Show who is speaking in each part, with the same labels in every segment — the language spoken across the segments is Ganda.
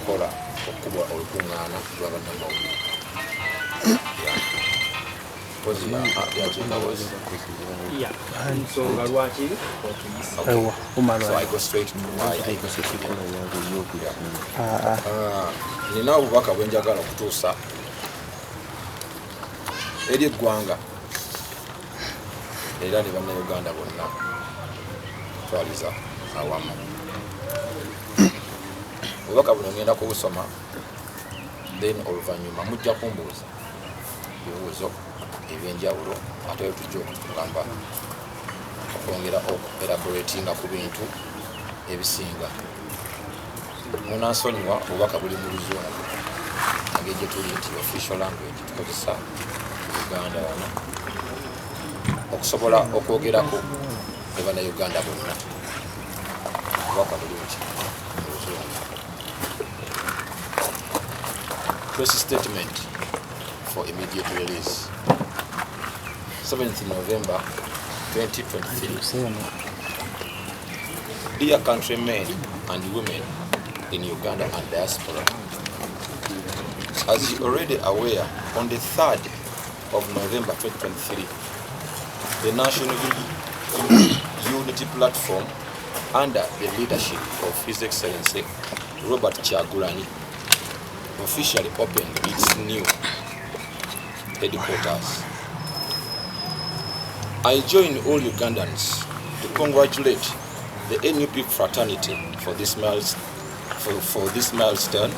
Speaker 1: okukola okuba olukungaana lw'abannamawulire.
Speaker 2: ensonga lwaki
Speaker 1: So I go straight to why I go straight to nina obubaka bwe njagala okutuusa eri eggwanga era ne bannayuganda bonna twaliza awamu. Obubaka buno ngenda kubusoma, then oluvannyuma mujja kumbuuza ebibuuzo ebyenjawulo ate tujja okugamba okwongera okelaboratinga ku bintu ebisinga. Munansonyiwa obubaka buli mu Luzungu engeri gye tuli nti official language tukozesa Uganda wano okusobola okwogerako ne bannayuganda bonna. Obubaka buli mu Luzungu. Press statement for immediate release. 7th November 2023. Dear countrymen and women in Uganda and diaspora, as you're already aware, on the 3rd of November 2023, the National Unity Platform, under the leadership of His Excellency Robert Kyagulanyi, officially opened its new headquarters. I join all Ugandans to congratulate the NUP fraternity for this milestone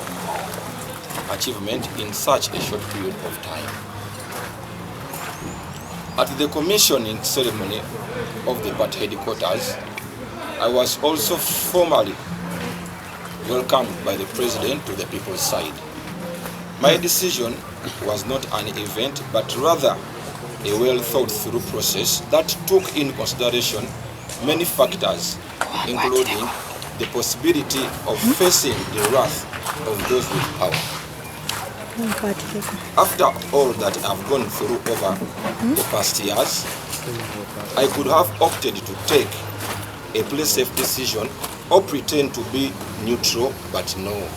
Speaker 1: achievement in such a short period of time. At the commissioning ceremony of the party headquarters, I was also formally welcomed by the President to the people's side. My decision was not an event, but rather a well thought through process that took in consideration many factors, including the possibility of facing the wrath of those with power. After all that I've gone through over the past years, I could have opted to take a play-safe decision or pretend to be neutral, but no.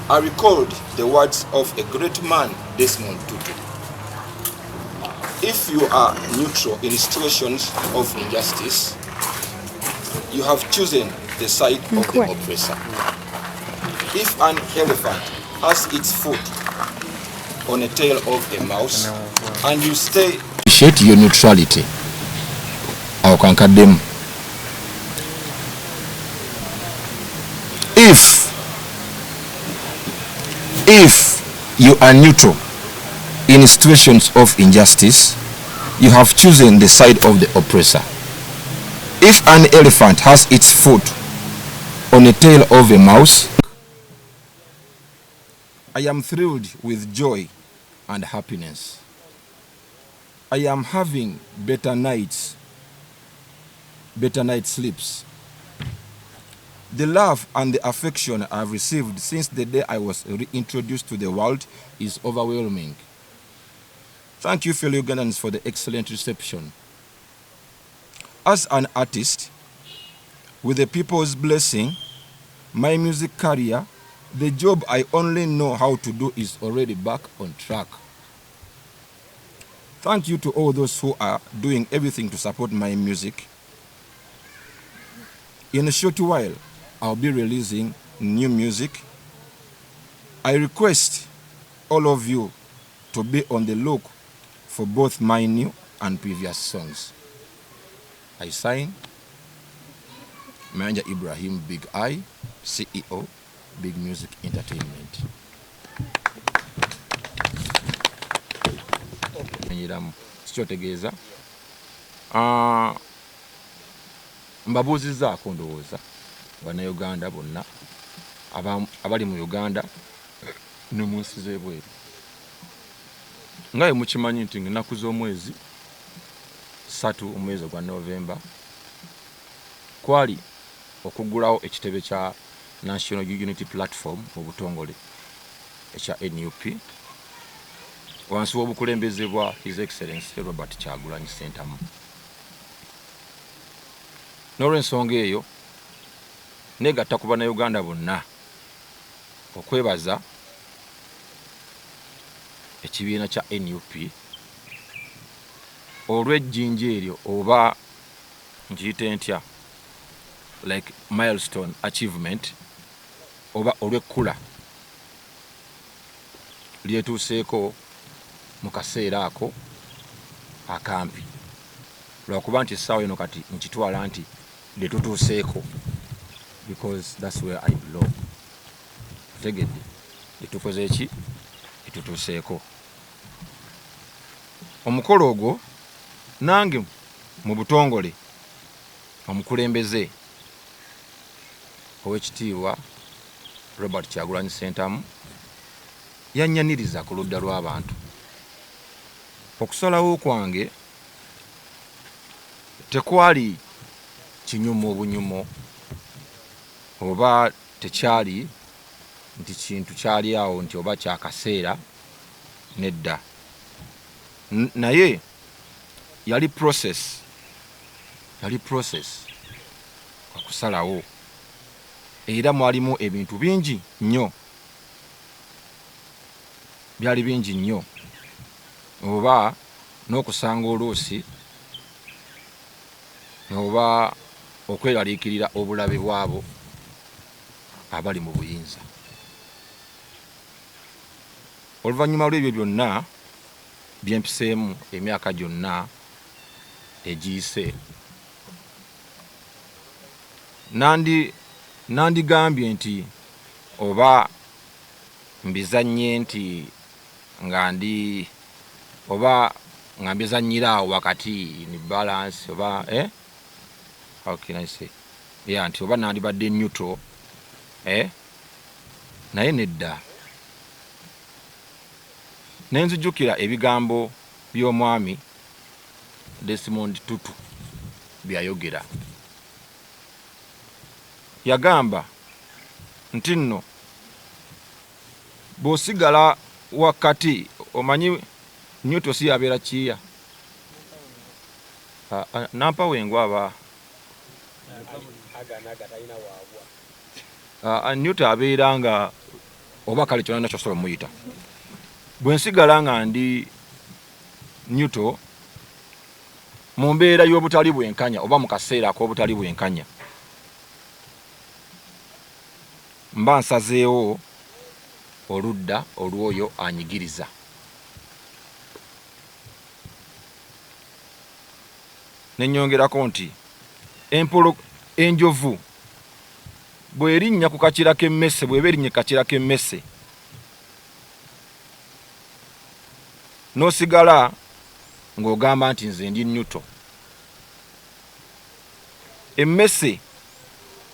Speaker 1: I recalled the words of a great man, Desmond Tutu. If you are neutral in situations of injustice, you have chosen the side of the oppressor. If an elephant has its foot on the tail of a mouse and you stay, appreciate your neutrality. I'll conquer them. If you are neutral in situations of injustice, you have chosen the side of the oppressor. If an elephant has its foot on the tail of a mouse, I am thrilled with joy and happiness. I am having better night sleeps. The love and the affection I've received since the day I was reintroduced to the world is overwhelming. Thank you, fellow Ugandans, for the excellent reception. As an artist, with the people's blessing, my music career, the job I only know how to do is already back on track. Thank you to all those who are doing everything to support my music. In a short while, I'll be releasing new music. I request all of you to be on the look for both my new and previous songs. I sign, Mayinja Ibrahim Big I, CEO, Big Music Entertainment. Kyotegeeza mbabuuzizzaako ndowooza bannayuganda bonna abali mu Uganda ne mu nsi z'ebweru nga bwe mukimanyi nti ennaku z'omwezi 3 omwezi gwa Novemba kwali okuggulawo ekitebe kya National Unity Platform mu butongole ekya NUP wansi w'obukulembeze bwa His Excellency Robert Kyagulanyi Ssentamu. N'olw'ensonga eyo negatta ku bannayuganda bonna
Speaker 2: okwebaza ekibiina kya NUP olw'ejjinja eryo oba nkiyite ntya like milestone achievement oba olw'ekkula lyetuuseeko mu kaseera ako akampi lwakuba nti essaawa eno kati nkitwala nti lyetutuuseeko because that's where I belong. Tegedde lyetukoze eki lyetutuuseeko omukolo ogwo nange mu butongole omukulembeze ow'ekitiibwa Robert Kyagulanyi Ssentamu yannyaniriza ku ludda lw'abantu. Okusalawo kwange tekwali kinyumo obunyumo oba tekyali nti kintu kyali awo nti oba kyakaseera nedda, naye yali process okusalawo era mwalimu ebintu bingi nnyo, byali bingi nnyo oba n'okusanga oluusi oba okweraliikirira obulabe bwabo abali mu buyinza. Oluvannyuma lw'ebyo byonna byempiseemu emyaka gyonna egiyise, nandigambye nti oba mbizannye nti nga ndi oba nga mbizannyiraawo wakati ni balance oba how can I say nti oba nandibadde neutral naye nedda. Nenzijukira ebigambo by'omwami Desmond Tutu byayogera. Yagamba nti nno bw'osigala wakati omanyi neutral si yabeera kiya nampa wengu aba neutral abeera nga oba kale kyonna kyosobola muyita. Bwe nsigala nga ndi neutral mu mbeera y'obutali bwenkanya oba mu kaseera ak'obutali bwenkanya, mba nsazeewo oludda olw'oyo anyigiriza. Nenyongerako nti enjovu bw'erinnya ku kakira k'emmese, bw'eba erinnye ku kakira k'emmese n'osigala ng'ogamba nti nze ndi neutral, emmese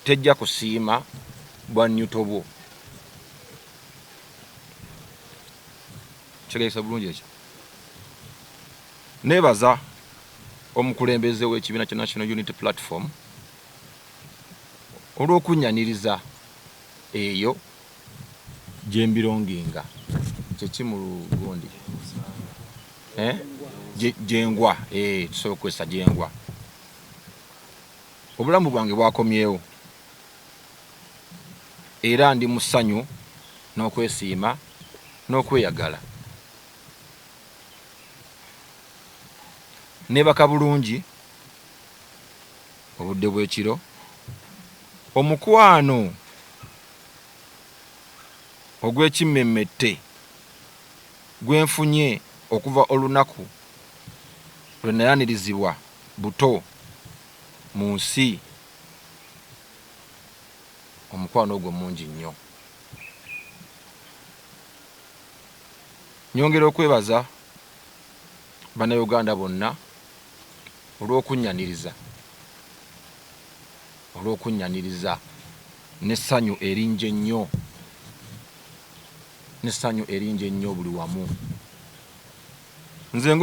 Speaker 2: tejja kusiima bwa neutral bwo. Kitegeeza bulungi ekyo. Neebaza omukulembeze w'ekibiina kya National Unity Platform olw'okunnyaniriza eyo gye mbironginga. Kyeki mu Lugondi jengwa tusobola okukozesa jengwa. Obulamu bwange bwakomyewo era ndi mu ssanyu n'okwesiima n'okweyagala. Neebaka bulungi obudde bw'ekiro, omukwano ogw'ekimmemmette gwenfunye okuva olunaku lwe nayanirizibwa buto mu nsi, omukwano ogwo mungi nnyo. Nyongera okwebaza bannayuganda bonna olw'okunnyaniriza n'essanyu eringi ennyo buli wamu. Nze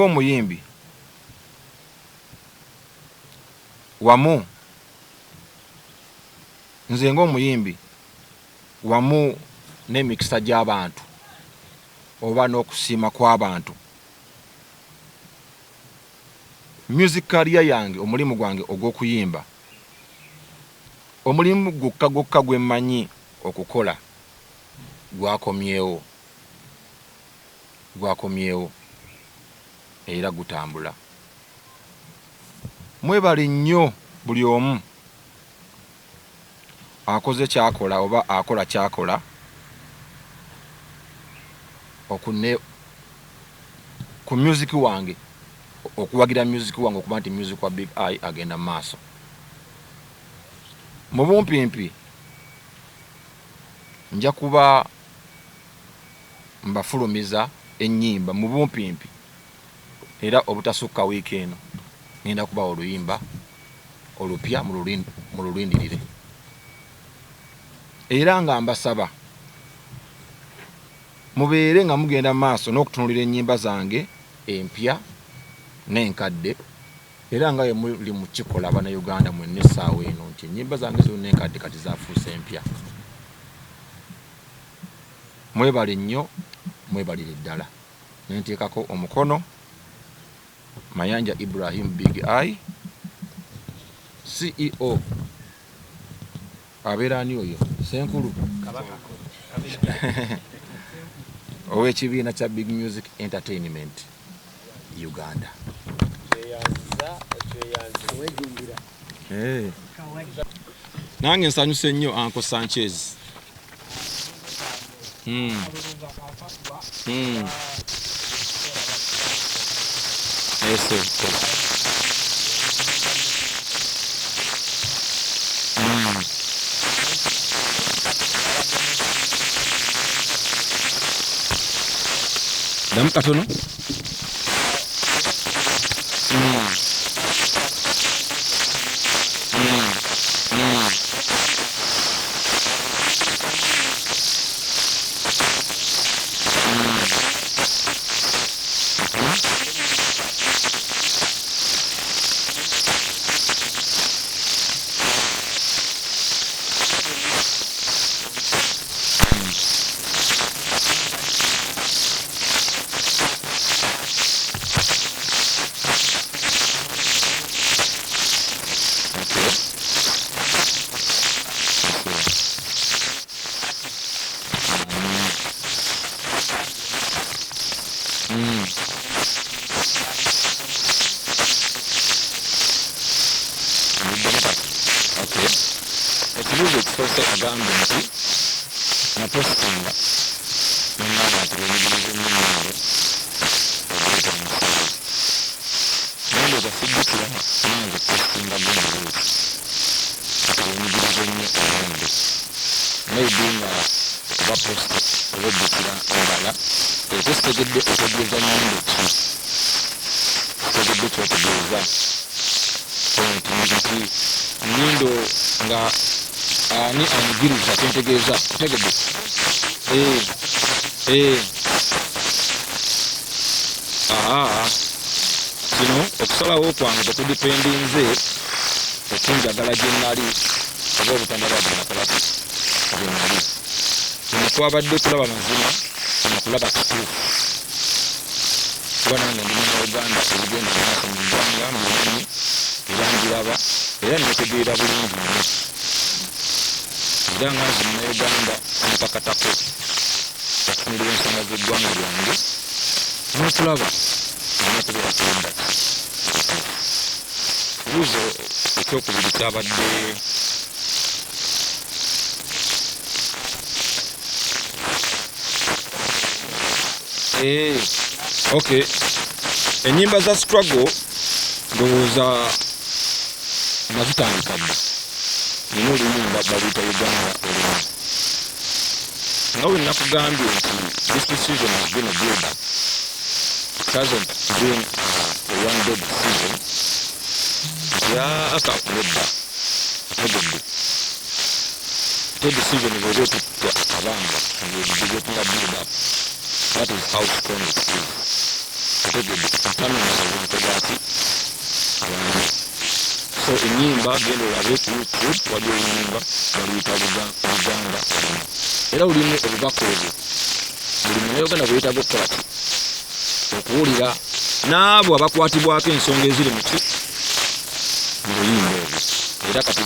Speaker 2: ng'omuyimbi wamu n'emikisa gy'abantu oba n'okusiima kw'abantu, music career yange, omulimu gwange ogw'okuyimba, omulimu gwokka gwe mmanyi okukola gwakomyewo era gutambula. Mwebale nnyo buli omu akoze kyakola oba akola kyakola okune ku music wange, okuwagira music wange okuba nti music wa Big Eye agenda maaso. Mu bumpimpi nja kuba mbafulumiza ennyimba mu bumpimpi, era obutasukka wiiki eno ngenda kuba oluyimba olupya mu lulindirire. Era nga mbasaba mubeere nga mugenda maaso n'okutunulira ennyimba zange empya n'enkadde, era nga muli mu kikola Bannayuganda mwenna essaawa eno nti ennyimba zange zonna enkadde kati zaafuuse empya. Mwebale nnyo, mwebalire ddala. Nenteekako omukono Mayinja Ibrahim Big Eye CEO. Abeera ani oyo? Senkulu ow'ekibiina kya Big Music Entertainment Uganda. Nange nsanyuse nnyo Uncle Sanchez. Dam katono. Nindo nga ani anigiriza tentegeeza tegede kino okusalawo kwange tekudipendinze okunjagala gye nnali oba obutandabadde nakola gye nnali. Kino twabadde kulaba mazima, kino kulaba kituufu. Kuba nange ndi Munnayuganda ebigenda maaso mu ggwanga mbimanyi era mbiraba era netegeera bulungi nnyo. Era nga nze Munnayuganda mpakatako okufunira ensonga z'eggwanga lyange n'okulaba nakubeera kudda. Ekibuuzo ekyokubiri kyabadde okay, ennyimba za struggle ndowooza nazitandika dda. Nina oluyimba baluyita Uganda olumu nga bwe nakugambye nti this decision has been a build-up. It hasn't been a one-day decision. Nedda tegedde te decision bw'oba otutta abanga ngebigetunga build-up. That is how strong it is. Tegedde ntamenya obutega ati wange. So ennyimba genda olabe ku YouTube waliwo ennyimba baluyita Uganda olumu. Era lulimu obubaka obwo buli Munnayuganda bweyetaga okukola ki okuwulira n'abo abakwatibwako ensonga eziri mu ki mu luyimba olwo. Era kati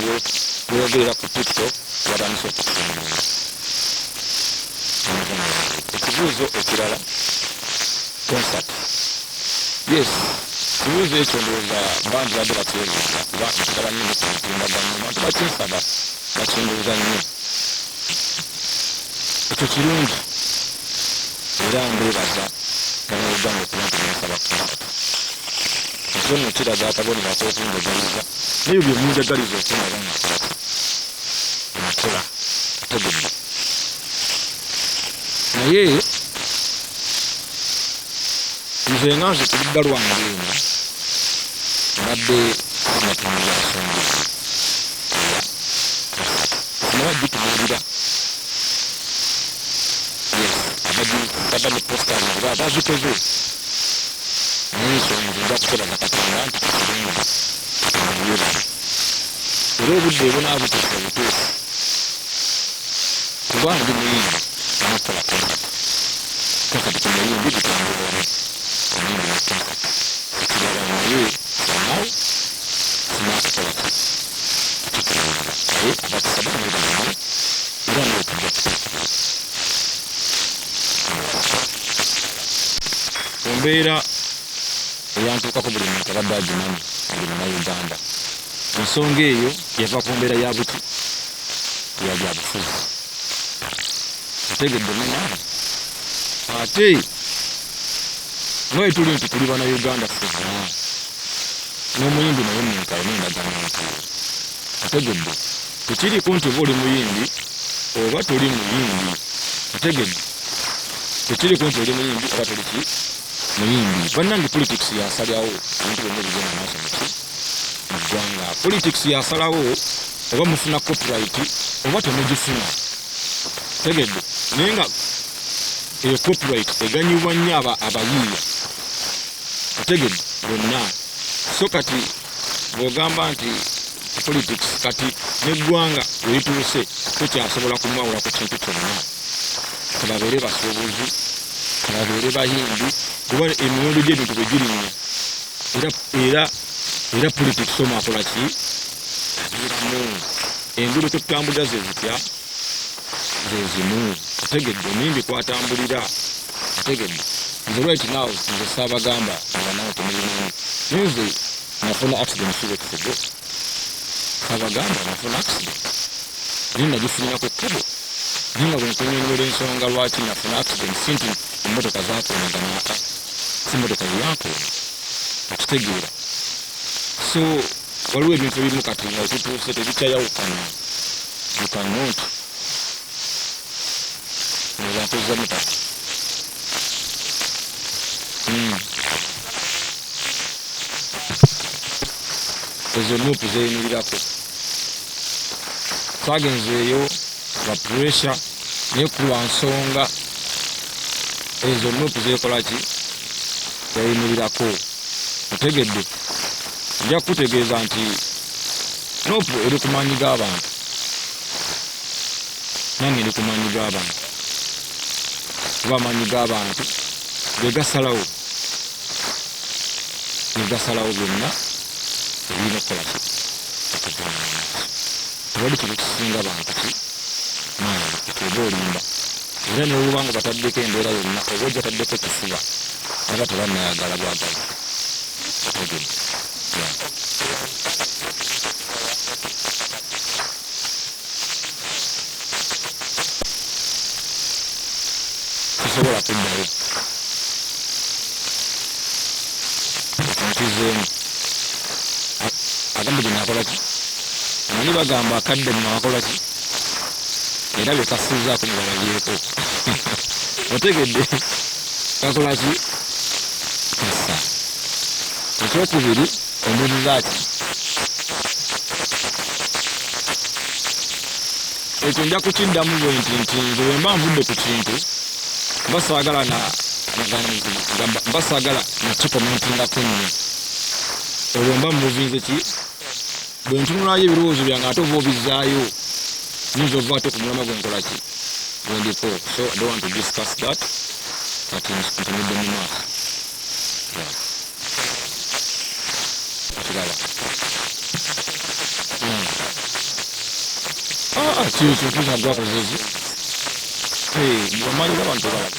Speaker 2: bweyogerera ku TikTok watandise okufunga ekibuuzo ekirala concert. Yes, kibuuzo ekyo ndowooza bangi badde bakyebuuza kuba nkitaba nnyo ku mutimbagano abantu bakinsaba bakindowooza nnyo. Ekyo kirungi era mbeebaza bannayuganda okuba nti bansaba concert. Ekyo nno kiraga akabonero ak'okunjagaliza n'ebyo bye munjagaliza okunaba nga enakola ategedde. Naye nze nga nze ku ludda lwange eno mbadde sinatunuulira nsonga naye gitunuulira. Yes, abadde ne posters nga bazikoze naye ekyo nze nja kukola Katonda nti kirungi era obudde bunaabutuuka butuufu kuba ndi muyimbi nakola kakati ku muyimbi tutambulamu omuyimbi nakola ekirala naye nawe sinakukola naye abatusaba nebalamu era nokujja ku mbeera eyantuukako buli muntu abadde agimanyi buli munnauganda. Ensonga eyo yava ku mbeera ya buti ya byabufuzi ategedde munange ate naye tuli nti tuli bannayuganda ffuzza n'omuyimbi naye munkalo n'endagaano nti ategedde tekiriiko nti oba oli muyimbi oba toli muyimbi. Ategedde tekiriiko nti oli muyimbi oba toli ki muyimbi. Bannange politics yasalyawo ebintu byonna ebigenda maaso mu ggwanga. Politics yasalawo oba mufuna copyright oba temugifuna. Tegedde naye nga eyo copyright eganyibwa nnyo abayiiya. Ategedde bonna so kati bw'ogamba nti politics kati n'eggwanga werituuse tukyasobola kumwawula ku kintu kyonna. Kababeere basuubuzi, kababeere bayimbi kuba emiwendo gy'ebintu bwe girinnya era politics omu akola ki abeeramu. Enguudo tetutambulira ze zitya ze zimu. Ategedde omuyimbi kwatambulira. Ategedde nze right now nze saabagamba abanawo temulimu nze nafuna accident few weeks ago. Saabagamba nafuna accident naye nagifunirako ekkubo naye nga bwe nkunyonnyola ensonga lwaki nafuna accident si nti emmotoka zaakoonagana si mmotoka zeyankoona okitegeera. So waliwo ebintu ebimu kati nga tutuuse tebikyayawukana you cannot nezantuza mutaka ezo nuupu zeyimirirako. Twagenzeeyo ba pressure naye kulwa nsonga ezo nuupu zekola ki zeyimirirako. Otegedde nja kutegeeza nti nuupu eri ku maanyi g'abantu nange eri ku maanyi g'abantu kuba amaanyi g'abantu gegasalawo byonna ebirina okukola ki tewali kintu kisinga abantu ki maanyi oba olimba era n'oluba nga bataddeko embeera yonna oba ojja taddeko kifuba aba tebannayagala bwagala. Tisobola kuddayo nkizeemu agambe gyenakola ki amanyi bagamba akadde munawakola ki era bekasuuzaako mubalabyeko. Otegedde kakola ki kasa. Ekyokubiri ombuuliza ki ekyo nja kukiddamu bwe nti nze bwe mba nvudde ku kintu mbasaagala na kikomentingako nnyo. Olwo mba muvinze ki bwe ntunulayo ebirowoozo byange ate oba obizzaayo nyinza ova ate ku mulama gwe nkola ki gwe ndiko. So I don't want to discuss that kati ntunudde mu maaso. Kirala kiki ntuza gwakozezi bwamanyi g'abantu balaba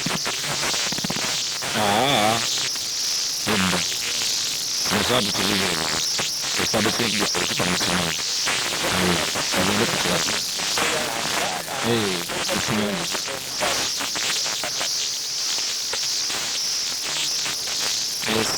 Speaker 2: Ebba. Musabu tulivu. Musabu tulivu kutupa msimamo. Ndio kwa msimamo. Yes.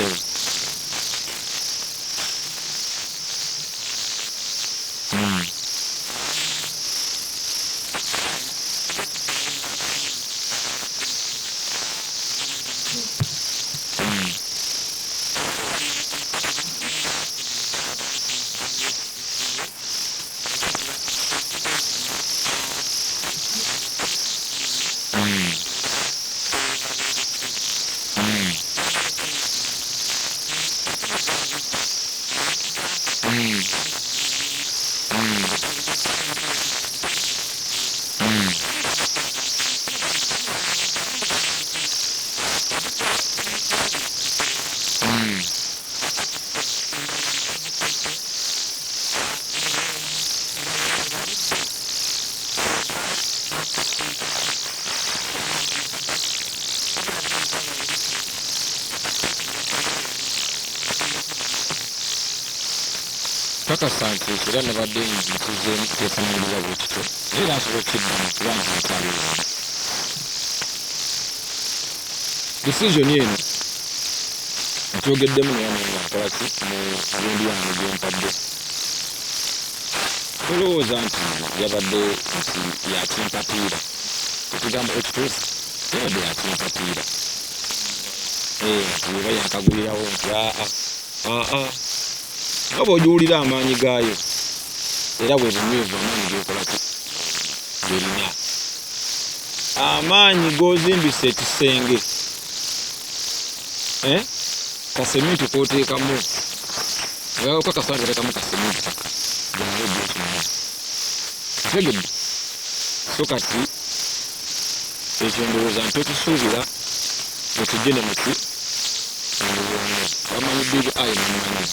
Speaker 2: Kaka santi era nabadde nzikuzeemu kwefaananyiriza bwekityo era nsobokkeddamu kubanga nsalo decision eno nkyogeddemu naye nga nkolaki mu gundi yange gyempadde tolowooza nti yabadde nsi yakimpatiira ekigamba ekituufu yabadde yakimpatiira nti eba yankagulirawo nti nga bw'ogiwulira amaanyi gaayo era bwe bunywevu amaanyi gekolaki gerina amaanyi g'ozimbisa ekisenge kaseminti k'oteekamu okakasanga oteekamu kaseminti taka gyawegekimaa tegedde so kati ekyo ndowooza nti okisuubira ekijje ne muki bamanyi big ayi namanyi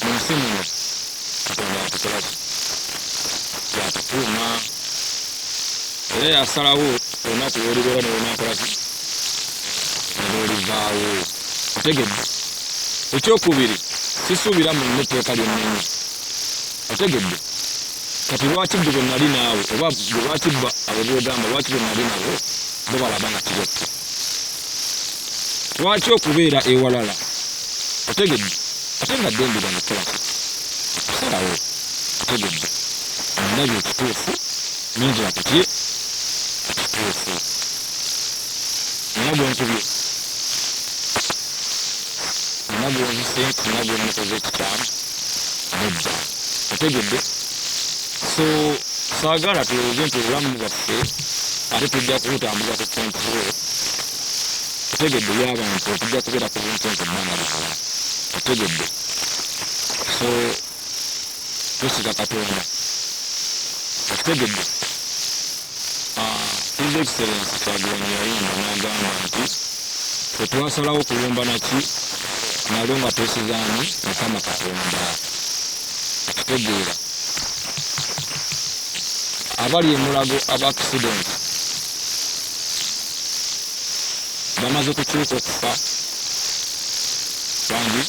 Speaker 2: Munsimuno Katonda yatukolaki yatukuuma era yasalawo olunaku lwolibeera nolwonakolaki nolwolivaawo otegedde ekyokubiri sisuubira mu netteeka lyonnenyi otegedde kati lwaki bwe nali naawe oba lwaki abo bogamba lwaki bwe nali nabo bo balaba nga kirotte lwaki okubeera ewalala otegedde ate nga ddembera nekolaki kusalawo otegedde ndabye ekituufu ninzira kutye ekituufu nina gwenkubye nina gwonzise nina gwemukoze ekikyamu nedda otegedde so saagala tulowooze nti obulamu bwaffe ate tujja kubutambuza ku control otegedde y'abantu tujja kubeera ku buntu nti ebbanga likola otegedde so tusiga Katonda otegedde his excellence Kyagulanyi yayimba n'agamba nti tetwasalawo kulumba naki nalwo nga twesizaani Mukama Katonda okutegeera abali emulago aba accident bamaze kukyuka okufa Bwange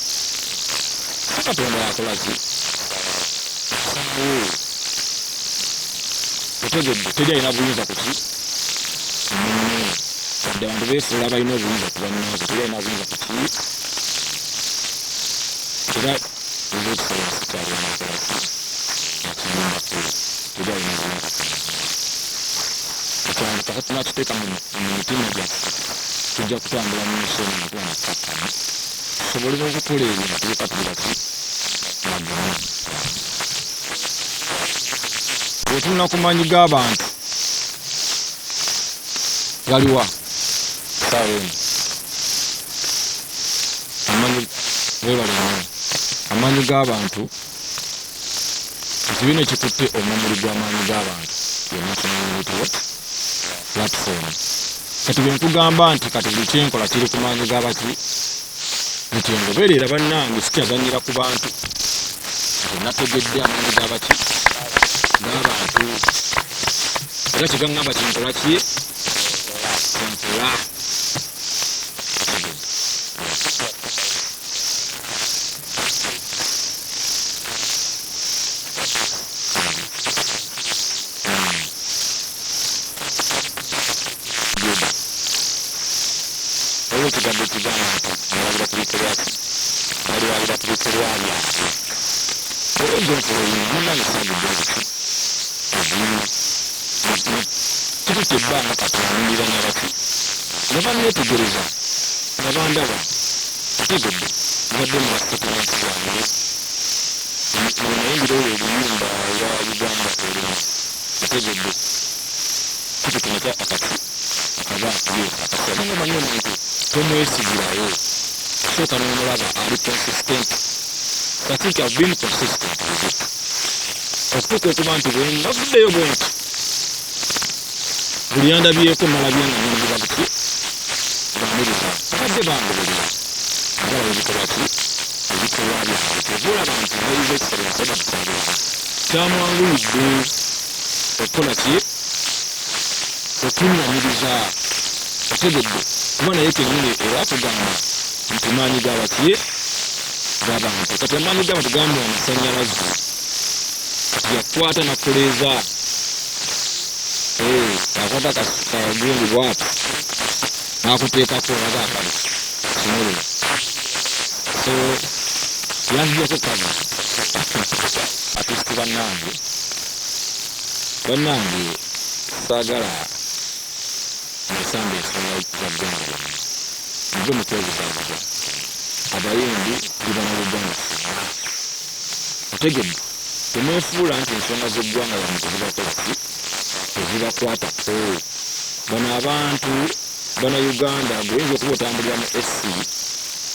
Speaker 2: Katonda yakolaki otegedde teri alina buyinza kuki wadde abantu beefuula balina obuyinza ku bannange teri alina buyinza kuki era ezekiserensi kyalinakolaki akinyumbako teri alina buyinza ekyange kasa tunakiteeka mu mitima gyaffe tujja kutambula mu misoni mutuwa nakkakkana tusobolera okukola ebintu tuleka tuliraki magana bwetulina ku maanyi g'abantu galiwa saawa eno amaanyi g'abantu ekibiina ekikutte omumuli gw'amaanyi g'abantu ye national network platform kati bwe nkugamba nti kati buli kyenkola kiri ku maanyi g'abaki nti ngoberera bannange sikyazanyira ku bantu nategedde amaanyi g'abaki n'abantu era kigaŋŋamba kinkola ki kinkola ekigambo ekigamba nti alabira ku bito byaki aliwalira ku bito byabya olwegyo nkoloyi munange sangidde ebiki kitutte ebbanga katonanirira nabaki naba neetegereza naba ndaba ategedde nabadde mu basitatimenti bwange nayingira olwo ebiyumba olwa uganda olina ategedde kitutuneka akati akabayo akasananga manyi omuntu tomwesigirayo sooka n'omulaba ali consistent. I think I've been consistent with it. Okutuuka okuba nti bwenavuddeyo bwe nti buli yandabyeko malabye nga nyingira buki bamiriza abadde bangoberera abalaba ebikolwa ki ebikolwa byange tebulaba nti nayiza ekisaleso bakutambula kyamwanguyidde okukola ki okunnamiriza otegedde kuba naye kennyini era tugamba nti maanyi g'abaki g'abantu kati amaanyi g'abantu gamba amasannyalaze kati yakwata nakuleeza akwata kagundi bwati nakuteekako naga akali kimulula so yanzijako kazi atisti bannange saagala nesamba ensonga za ggwanga lyonna nze mukwebuzabuza abayimbi libana buganda otegedde temwefuula nti ensonga z'eggwanga lyamu tezibakolaki tezibakwatako bano abantu bana uganda goyinza okuba otambulira mu SC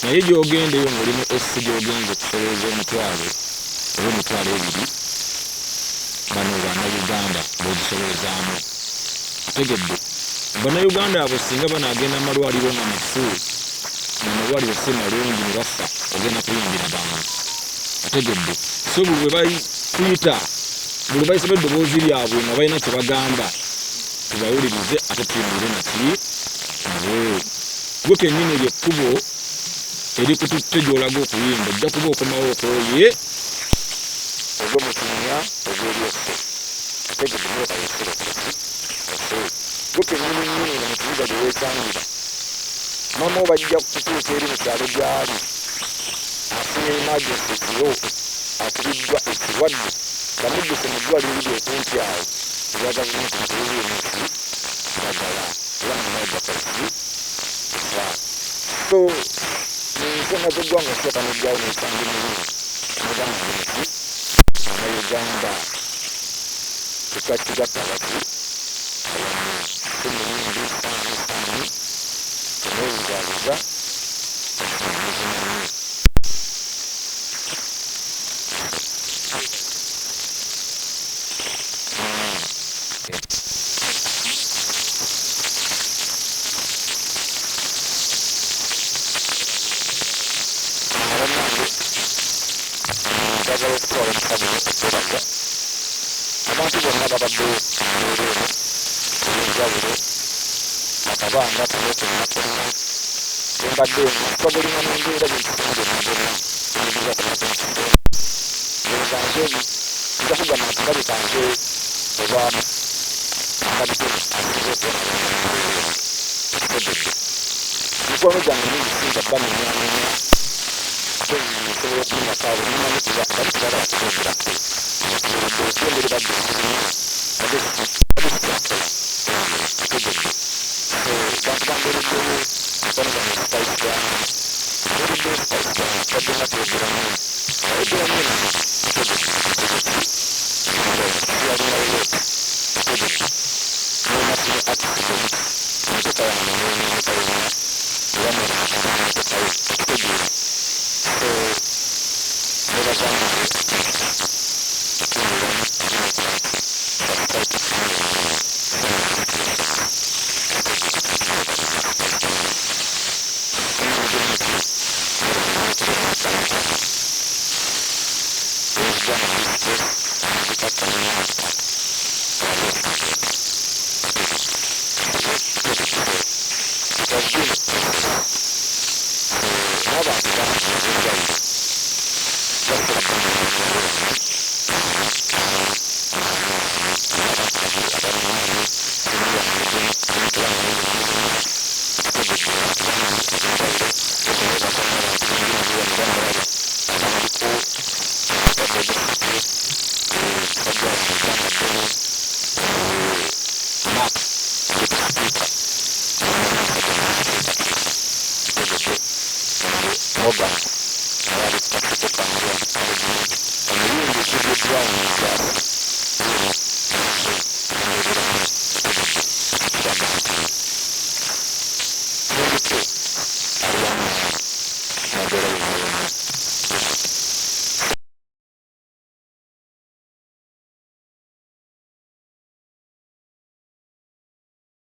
Speaker 2: naye gyogendeyo ng'oli mu SC gyogenza okusolooza omutwalo oba emitwalo ebiri bano bannayuganda b'ogisolozaamu otegedde bannayuganda abo singa banagenda amalwaliro nga mafu amalwaliro si malungi ne bafa ogenda kuyimbira bantu otegedde so buli bwe bayita buli bayisaba eddoboozi lyabwe nga balina kye bagamba tubawulirize ate tuyimire naki nawe gwe kennyini lyekkubo erikututte gy'olaga okuyimba ojja kuba okomawo okooye ogwomukinya ogw'ebyesse otegedde nokayesere gwe kennyini nnyini nga mukibuga gye weesangira mama bajja kutuuka eri mu kyalo gyali afunye emergency ekiro akubiddwa ekirwadde bamudduse mu ddwaliro liri okumpi awo erya gavumenti ntiwuliemiki kiragala era munajja kaliki efa so ensonga z'eggwanga osooka n'ejjawo n'esanga emirimu mugamba nti abauganda tukatigatta bati emiyimbi sani teneebuzabuza ekimanyi abantu bonna babadde muleero ebyenjawulo akabanga tunokunakono embadde twagolinga nembeera byentufunde nabona ebibuza kunakonsido enzanze njakugamba nti kabi kange oba mikono gyange ningisinga bba nenyamenya nsobola okunyakaawo nimanyi kuba bali kubala bakubengerako okwembere badde bantu bambeereddewo mikono gyange sipayisga eridde sipayisga badde nga twogeramu ayogeramu yalinayo nenasine accident motoka yange nenekayona era nenekakayo kitegeera nebagambye Moba.